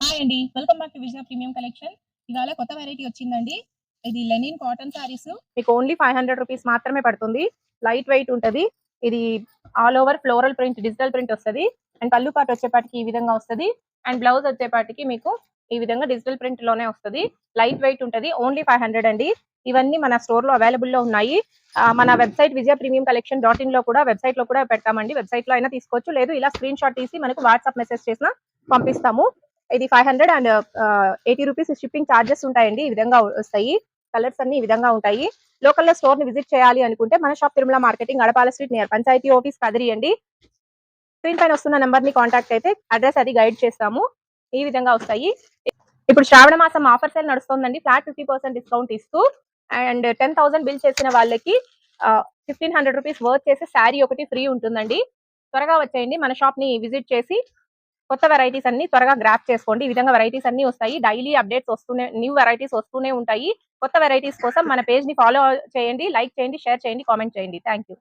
Hi అండి. Welcome back to Vijaya premium collection. ఇవాళ కొత్త వెరైటీ వచ్చిందండి. ఇది లెనిన్ కాటన్ సారీస్. మీకు ఓన్లీ 500 రూపీస్ మాత్రమే పడుతుంది. లైట్ వెయిట్ ఉంటది. ఇది all over floral print, digital print వస్తది. అండ్ పళ్ళు పాటు వచ్చేపాటికి ఈ విధంగా వస్తది. అండ్ బ్లౌజ్ వచ్చేపాటికి మీకు ఈ విధంగా డిజిటల్ ప్రింట్ లోనే వస్తది. లైట్ వెయిట్ ఉంటది. ఓన్లీ 500 అండి. ఇవన్నీ మన స్టోర్ లో అవైలబుల్ లో ఉన్నాయి. మన website Vijaya premium collection .in లో కూడా వెబ్సైట్ లో కూడా పెడతామండి. వెబ్సైట్ లో అయినా తీసుకోవచ్చు, లేదు ఇలా స్క్రీన్ షాట్ తీసి మనకు వాట్సాప్ మెసేజ్ చేసినా పంపిస్తాము. ఇది 500 అండ్ 80 రూపీస్ షిప్పింగ్ ఛార్జెస్ ఉంటాయండి. ఈ విధంగా వస్తాయి. కలర్స్ అన్ని ఈ విధంగా ఉంటాయి. లోకల్ లో స్టోర్ ని విజిట్ చేయాలి అనుకుంటే మన shop Tirumala marketing, Adapala street near panchayat office Kadiri అండి. స్క్రీన్ పైన వస్తున్న నెంబర్ ని కాంటాక్ట్ అయితే అడ్రస్ అది గైడ్ చేస్తాము. ఈ విధంగా వస్తాయి. ఇప్పుడు శ్రావణ మాసం ఆఫర్ సేల్ నడుస్తుందండి. ఫ్లాట్ 50% డిస్కౌంట్ ఇస్తూ అండ్ 10,000 బిల్ చేసిన వాళ్ళకి 1500 రూపీస్ వర్త్ చేసే శారీ ఒకటి ఫ్రీ ఉంటుందండి. త్వరగా వచ్చేయండి. మన షాప్ ని విజిట్ చేసి కొత్త వెరైటీస్ అన్ని త్వరగా గ్రాప్ చేసుకోండి. ఈ విధంగా వెరైటీస్ అన్ని వస్తాయి. డైలీ అప్డేట్స్ వస్తూనే, న్యూ వెరైటీస్ వస్తూనే ఉంటాయి. కొత్త వెరైటీస్ కోసం మన పేజ్ ని ఫాలో చేయండి, లైక్ చేయండి, షేర్ చేయండి, కామెంట్ చేయండి. Thank you.